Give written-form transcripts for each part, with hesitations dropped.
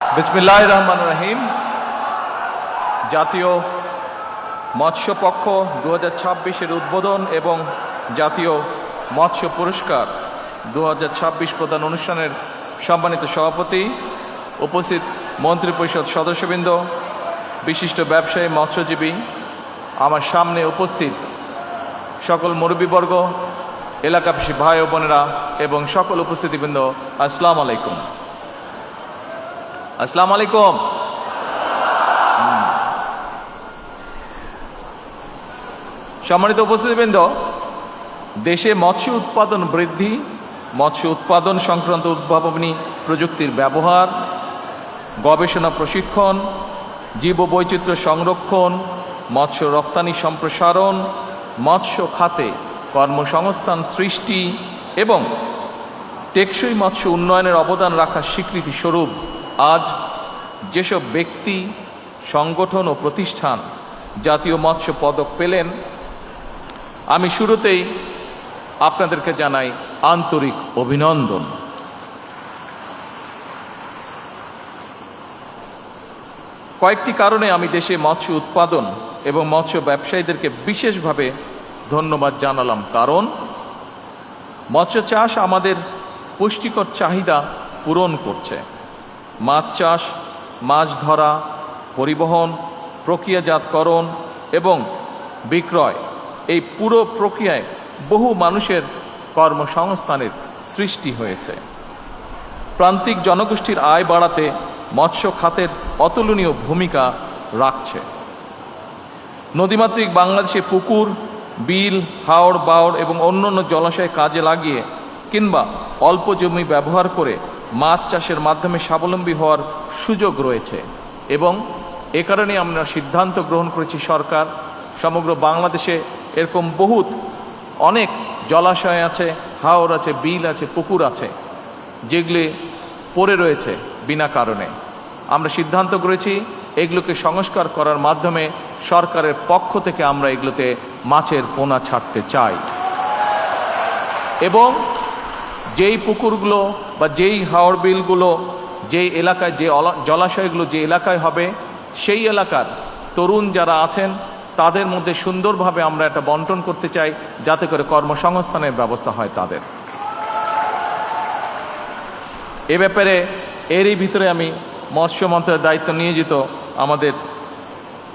বিসমিল্লাহির রহমানির রহিম। জাতীয় মৎস্য পক্ষ 2026-এর উদ্বোধন এবং জাতীয় মৎস্য পুরস্কার 2026 প্রদান অনুষ্ঠানের সম্মানিত সভাপতি, উপস্থিত মন্ত্রিপরিষদ সদস্যবৃন্দ, বিশিষ্ট ব্যবসায়ী, মৎস্যজীবী, আমার সামনে উপস্থিত সকল মুরব্বীবর্গ, এলাকাবাসী ভাই ও বোনেরা এবং সকল উপস্থিতিবৃন্দ, আসসালামু আলাইকুম। আসসালামু আলাইকুম। সম্মানিত উপস্থিতিবৃন্দ, দেশে মৎস্য উৎপাদন বৃদ্ধি, মৎস্য উৎপাদন সংক্রান্ত উদ্ভাবনী প্রযুক্তির ব্যবহার, গবেষণা প্রশিক্ষণ, জীববৈচিত্র্য সংরক্ষণ, মৎস্য রপ্তানি সম্প্রসারণ, মৎস্য খাতে কর্মসংস্থান সৃষ্টি এবং টেকসই মৎস্য উন্নয়নের অবদান রাখার স্বীকৃতি স্বরূপ আজ যেসব ব্যক্তি, সংগঠন ও প্রতিষ্ঠান জাতীয় মৎস্য পদক পেলেন, আমি শুরুতেই আপনাদেরকে জানাই আন্তরিক অভিনন্দন। কয়েকটি কারণে আমি দেশে মৎস্য উৎপাদন এবং মৎস্য ব্যবসায়ীদেরকে বিশেষভাবে ধন্যবাদ জানালাম। কারণ মৎস্য চাষ আমাদের পুষ্টিকর চাহিদা পূরণ করছে। মাছ চাষ, মাছ ধরা, পরিবহন, প্রক্রিয়াজাতকরণ এবং বিক্রয়, এই পুরো প্রক্রিয়ায় বহু মানুষের কর্মসংস্থানের সৃষ্টি হয়েছে। প্রান্তিক জনগোষ্ঠীর আয় বাড়াতে মৎস্য খাতের অতুলনীয় ভূমিকা রাখছে। নদীমাতৃক বাংলাদেশে পুকুর, বিল, হাওড়, বাওড় এবং অন্যান্য জলাশয় কাজে লাগিয়ে কিংবা অল্প জমি ব্যবহার করে মাছ চাষের মাধ্যমে স্বাবলম্বী হওয়ার সুযোগ রয়েছে এবং এ কারণে আমরা সিদ্ধান্ত গ্রহণ করেছি, সরকার সমগ্র বাংলাদেশে এরকম অনেক জলাশয় আছে, হাওর আছে, বিল আছে, পুকুর আছে, যেগুলি পড়ে রয়েছে বিনা কারণে। আমরা সিদ্ধান্ত করেছি এগুলোকে সংস্কার করার মাধ্যমে সরকারের পক্ষ থেকে আমরা এগুলোতে মাছের পোনা ছাড়তে চাই এবং যেই পুকুরগুলো বা যেই হাওড় বিলগুলো যেই এলাকায়, যে জলাশয়গুলো যে এলাকায় হবে, সেই এলাকার তরুণ যারা আছেন তাদের মধ্যে সুন্দরভাবে আমরা একটা বন্টন করতে চাই, যাতে করে কর্মসংস্থানের ব্যবস্থা হয় তাদের। এ ব্যাপারে এরই ভিতরে আমি মৎস্য মন্ত্রণালয়ের দায়িত্ব নিয়োজিত আমাদের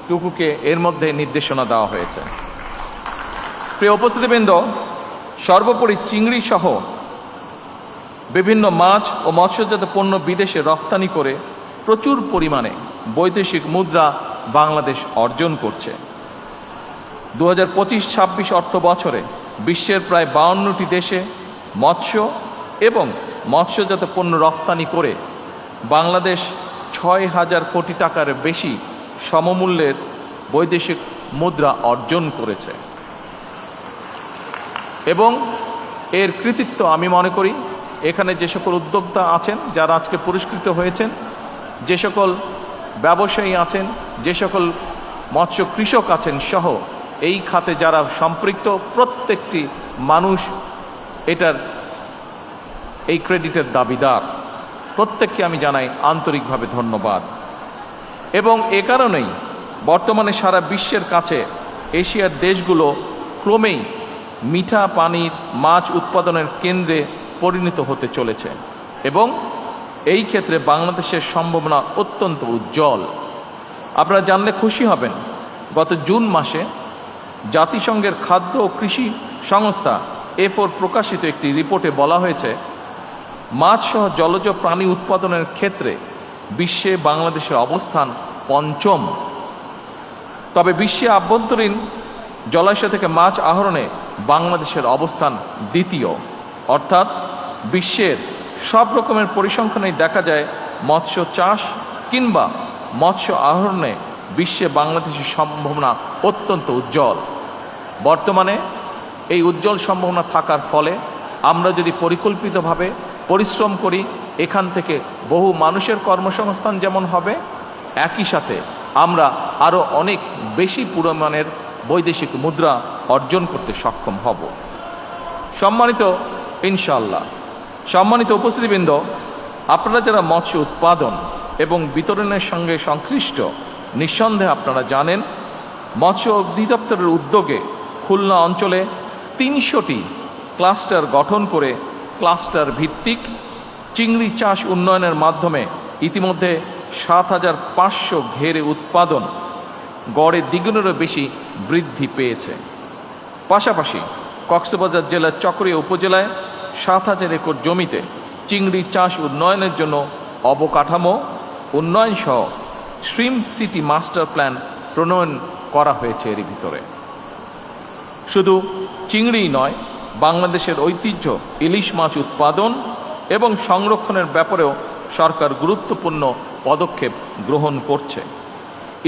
টুকুকে এর মধ্যে নির্দেশনা দেওয়া হয়েছে। প্রিয় উপস্থিতিবৃন্দ, সর্বোপরি চিংড়ি সহ বিভিন্ন মাছ ও মৎস্যজাত পণ্য বিদেশে রফতানি করে প্রচুর পরিমাণে বৈদেশিক মুদ্রা বাংলাদেশ অর্জন করছে। 2025-26 অর্থ বছরে বিশ্বের প্রায় 52টি দেশে মৎস্য এবং মৎস্যজাত পণ্য রফতানি করে বাংলাদেশ 6,000 কোটি টাকার বেশি সমমূল্যের বৈদেশিক মুদ্রা অর্জন করেছে এবং এর কৃতিত্ব আমি মনে করি এখানে যে সকল উদ্যোক্তা আছেন যারা আজকে পুরস্কৃত হয়েছেন, যে সকল ব্যবসায়ী আছেন, যে সকল মৎস্য কৃষক আছেন সহ এই খাতে যারা সম্পৃক্ত প্রত্যেকটি মানুষ এটার এই ক্রেডিটের দাবিদার। প্রত্যেককে আমি জানাই আন্তরিকভাবে ধন্যবাদ। এবং এ কারণেই বর্তমানে সারা বিশ্বের কাছে এশিয়ার দেশগুলো ক্রমেই মিঠা পানির মাছ উৎপাদনের কেন্দ্রে পরিণত হতে চলেছে এবং এই ক্ষেত্রে বাংলাদেশের সম্ভাবনা অত্যন্ত উজ্জ্বল। আপনারা জানলে খুশি হবেন, গত জুন মাসে জাতিসংঘের খাদ্য ও কৃষি সংস্থা FAO প্রকাশিত একটি রিপোর্টে বলা হয়েছে, মাছ সহ জলজ প্রাণী উৎপাদনের ক্ষেত্রে বিশ্বে বাংলাদেশের অবস্থান পঞ্চম। তবে বিশ্বে আভ্যন্তরীণ জলাশয় থেকে মাছ আহরণে বাংলাদেশের অবস্থান দ্বিতীয়। অর্থাৎ বিশ্বের সব রকমের পরিসংখ্যানেই দেখা যায় মৎস্য চাষ কিংবা মৎস্য আহরণে বিশ্বে বাংলাদেশের সম্ভাবনা অত্যন্ত উজ্জ্বল। বর্তমানে এই উজ্জ্বল সম্ভাবনা থাকার ফলে আমরা যদি পরিকল্পিতভাবে পরিশ্রম করি, এখান থেকে বহু মানুষের কর্মসংস্থান যেমন হবে, একই সাথে আমরা আরও অনেক বেশি পরিমাণের বৈদেশিক মুদ্রা অর্জন করতে সক্ষম হব। সম্মানিত ইনশাআল্লাহ, সম্মানিত উপস্থিতিবৃন্দ, আপনারা যারা মৎস্য উৎপাদন এবং বিতরণের সঙ্গে সংশ্লিষ্ট নিঃসন্দেহে আপনারা জানেন, মৎস্য অধিদপ্তরের উদ্যোগে খুলনা অঞ্চলে ৩০০টি ক্লাস্টার গঠন করে ক্লাস্টার ভিত্তিক চিংড়ি চাষ উন্নয়নের মাধ্যমে ইতিমধ্যে ৭৫০০ ঘেরে উৎপাদন গড়ে দ্বিগুণেরও বেশি বৃদ্ধি পেয়েছে। পাশাপাশি কক্সবাজার জেলার চকরিয়া উপজেলায় ৭,০০০ একর জমিতে চিংড়ি চাষ উন্নয়নের জন্য অবকাঠামো উন্নয়ন সহ শ্রিম্প সিটি মাস্টার প্ল্যান প্রণয়ন করা হয়েছে। এর ভিতরে শুধু চিংড়িই নয়, বাংলাদেশের ঐতিহ্য ইলিশ মাছ উৎপাদন এবং সংরক্ষণের ব্যাপারেও সরকার গুরুত্বপূর্ণ পদক্ষেপ গ্রহণ করছে।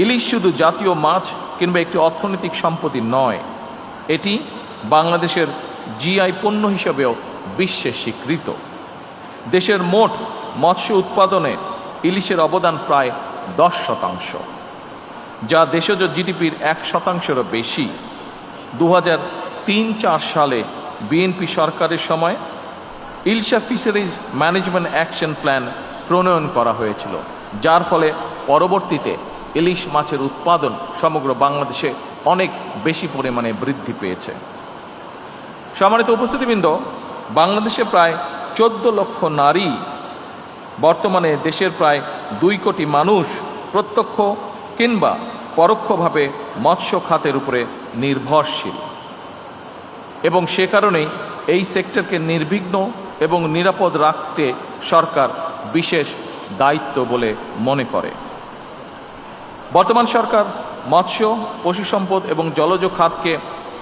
ইলিশ শুধু জাতীয় মাছ কিংবা একটি অর্থনৈতিক সম্পত্তি নয়, এটি বাংলাদেশের জিআই পণ্য হিসেবেও বিশ্বে স্বীকৃত। দেশের মোট মৎস্য উৎপাদনে ইলিশের অবদান প্রায় 10%, যা দেশজ জিডিপির 1%-এরও বেশি। 2003-04 সালে বিএনপি সরকারের সময় Ilsha fisheries management action plan প্রণয়ন করা হয়েছিল, যার ফলে পরবর্তীতে ইলিশ মাছের উৎপাদন সমগ্র বাংলাদেশে অনেক বেশি পরিমাণে বৃদ্ধি পেয়েছে। সম্মানিত উপস্থিতিবৃন্দ, বাংলাদেশে প্রায় 14 লক্ষ নারী, বর্তমানে দেশের প্রায় 2 কোটি মানুষ প্রত্যক্ষ কিংবা পরোক্ষভাবে মৎস্য খাতের উপরে নির্ভরশীল এবং সে কারণেই এই সেক্টরকে নির্বিঘ্ন এবং নিরাপদ রাখতে সরকার বিশেষ দায়িত্ব বলে মনে করে। বর্তমান সরকার মৎস্য, পশু সম্পদ এবং জলজ খাতকে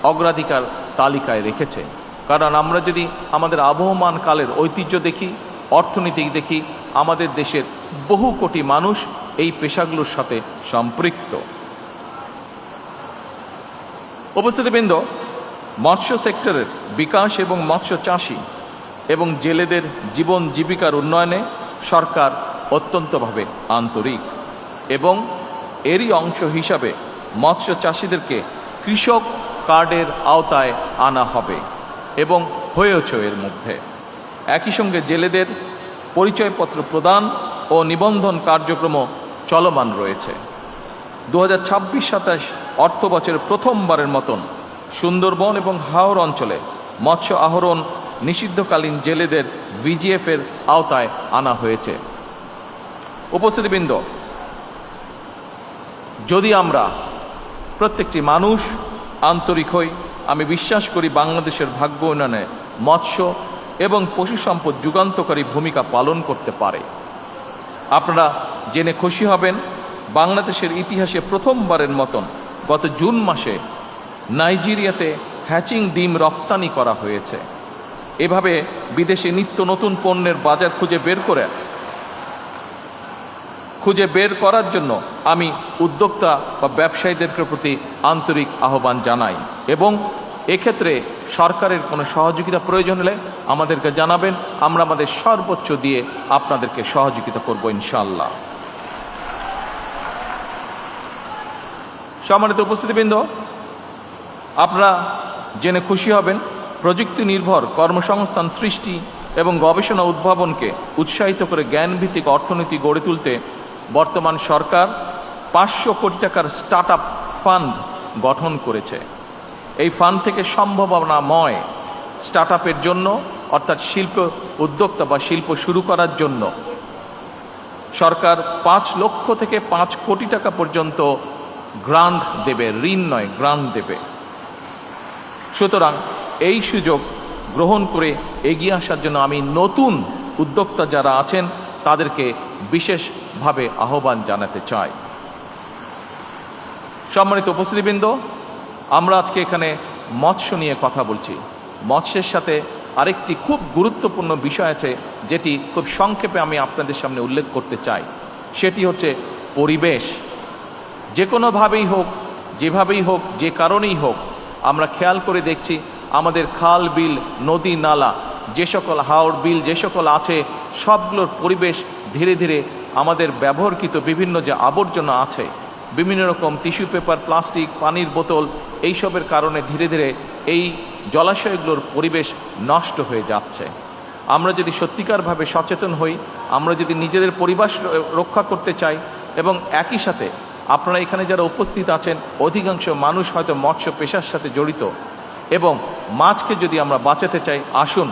অগ্রাধিকার তালিকায় রেখেছে, কারণ আমরা যদি আমাদের আবহমান কালের ঐতিহ্য দেখি, অর্থনীতি দেখি, আমাদের দেশের বহু কোটি মানুষ এই পেশাগুলোর সাথে সম্পৃক্ত। উপস্থিতিবৃন্দ, মৎস্য সেক্টরের বিকাশ এবং মৎস্য চাষী এবং জেলেদের জীবন জীবিকার উন্নয়নে সরকার অত্যন্তভাবে আন্তরিক এবং এরই অংশ হিসাবে মৎস্য চাষীদেরকে কৃষক কার্ডের আওতায় আনা হবে এবং হয়েছে এর মধ্যে। একই সঙ্গে জেলেদের পরিচয়পত্র প্রদান ও নিবন্ধন কার্যক্রমও চলমান রয়েছে। 2026-27 অর্থ বছরে প্রথমবারের মতন সুন্দরবন এবং হাওর অঞ্চলে মৎস্য আহরণ নিষিদ্ধকালীন জেলেদের ভিজিএফের আওতায় আনা হয়েছে। উপস্থিতিবৃন্দ, যদি আমরা প্রত্যেকটি মানুষ আন্তরিক হই, আমি বিশ্বাস করি বাংলাদেশের ভাগ্য উন্নয়নে মৎস্য এবং পশু সম্পদ যুগান্তকারী ভূমিকা পালন করতে পারে। আপনারা জেনে খুশি হবেন, বাংলাদেশের ইতিহাসে প্রথমবারের মতন গত জুন মাসে নাইজেরিয়াতে হ্যাচিং ডিম রফতানি করা হয়েছে। এভাবে বিদেশে নিত্য নতুন পণ্যের বাজার খুঁজে বের করার জন্য আমি উদ্যোক্তা বা ব্যবসায়ীদের প্রতি আন্তরিক আহ্বান জানাই এবং এক্ষেত্রে সরকারের কোনো সহযোগিতা প্রয়োজন হলে আমাদেরকে জানাবেন, আমরা আমাদের সর্বোচ্চ দিয়ে আপনাদেরকে সহযোগিতা করব ইনশাআল্লাহ। সম্মানিত উপস্থিতিবৃন্দ, আপনারা জেনে খুশি হবেন, প্রযুক্তি নির্ভর কর্মসংস্থান সৃষ্টি এবং গবেষণা উদ্ভাবনকে উৎসাহিত করে জ্ঞানভিত্তিক অর্থনীতি গড়ে তুলতে বর্তমান সরকার 500 কোটি টাকার স্টার্ট আপ ফান্ড গঠন করেছে। এই ফান্ড থেকে সম্ভাবনাময় স্টার্ট আপের জন্য, অর্থাৎ শিল্প উদ্যোক্তা বা শিল্প শুরু করার জন্য সরকার 5 লক্ষ থেকে 5 কোটি টাকা পর্যন্ত গ্রান্ট দেবে, ঋণ নয় গ্রান্ট দেবে। সুতরাং এই সুযোগ গ্রহণ করে এগিয়ে আসার জন্য আমি নতুন উদ্যোক্তা যারা আছেন তাদেরকে বিশেষভাবে আহ্বান জানাতে চাই। সম্মানিত উপস্থিতিবৃন্দ, আমরা আজকে এখানে মৎস্য নিয়ে কথা বলছি। মৎস্যের সাথে আরেকটি খুব গুরুত্বপূর্ণ বিষয় আছে যেটি খুব সংক্ষেপে আমি আপনাদের সামনে উল্লেখ করতে চাই, সেটি হচ্ছে পরিবেশ। যে কোনোভাবেই হোক, যেভাবেই হোক, যে কারণেই হোক, আমরা খেয়াল করে দেখছি আমাদের খাল বিল, নদী নালা, যে সকল হাওর বিল যে সকল আছে, সবগুলোর পরিবেশ ধীরে ধীরে আমাদের ব্যবহৃত বিভিন্ন যে আবর্জনা আছে, বিভিন্ন রকম টিস্যু পেপার, প্লাস্টিক, পানির বোতল, এইসবের কারণে ধীরে ধীরে এই জলাশয়গুলোর পরিবেশ নষ্ট হয়ে যাচ্ছে। আমরা যদি সত্যিকারভাবে সচেতন হই, আমরা যদি নিজেদের পরিবেশ রক্ষা করতে চাই এবং একই সাথে আপনারা এখানে যারা উপস্থিত আছেন অধিকাংশ মানুষ হয়তো মৎস্য পেশার সাথে জড়িত, এবং মাছকে যদি আমরা বাঁচাতে চাই, আসুন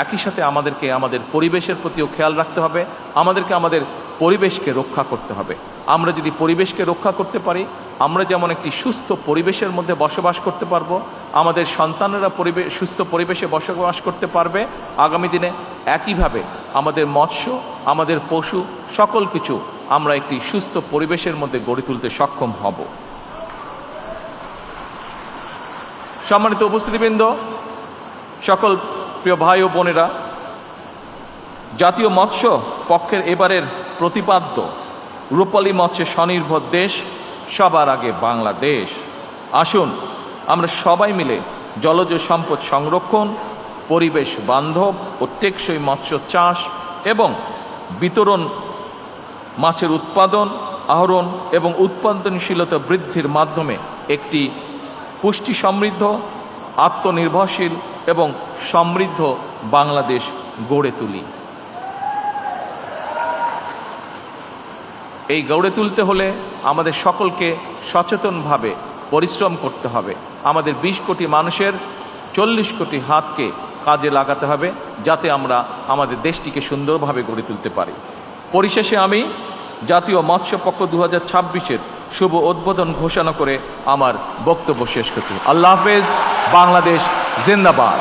একই সাথে আমাদেরকে আমাদের পরিবেশের প্রতিও খেয়াল রাখতে হবে, আমাদেরকে আমাদের পরিবেশকে রক্ষা করতে হবে। আমরা যদি পরিবেশকে রক্ষা করতে পারি, আমরা যেমন একটি সুস্থ পরিবেশের মধ্যে বসবাস করতে পারবো, আমাদের সন্তানেরা সুস্থ পরিবেশে বসবাস করতে পারবে আগামী দিনে। একইভাবে আমাদের মৎস্য, আমাদের পশু, সকল কিছু আমরা একটি সুস্থ পরিবেশের মধ্যে গড়ে তুলতে সক্ষম হব। সম্মানিত উপস্থিতিবৃন্দ, সকল প্রিয় ভাই ও বোনেরা, জাতীয় মৎস্য পক্ষের এবারের প্রতিপাদ্য রূপালী মৎস্যে স্বনির্ভর দেশ, সবার আগে বাংলাদেশ। আসুন আমরা সবাই মিলে জলজ সম্পদ সংরক্ষণ, পরিবেশ বান্ধব ও টেকসই মৎস্য চাষ এবং বিতরণ, মাছের উৎপাদন, আহরণ এবং উৎপাদনশীলতা বৃদ্ধির মাধ্যমে একটি পুষ্টি সমৃদ্ধ, আত্মনির্ভরশীল এবং সমৃদ্ধ বাংলাদেশ গড়ে তুলি। এই গড়ে তুলতে হলে আমাদের সকলকে সচেতনভাবে পরিশ্রম করতে হবে। আমাদের 20 কোটি মানুষের 40 কোটি হাতকে কাজে লাগাতে হবে, যাতে আমরা আমাদের দেশটিকে সুন্দরভাবে গড়ে তুলতে পারি। পরিশেষে আমি জাতীয় মৎস্য পক্ষ 2026-এর শুভ উদ্বোধন ঘোষণা করে আমার বক্তব্য শেষ করছি। আল্লাহ হাফেজ। বাংলাদেশ জিন্দাবাদ।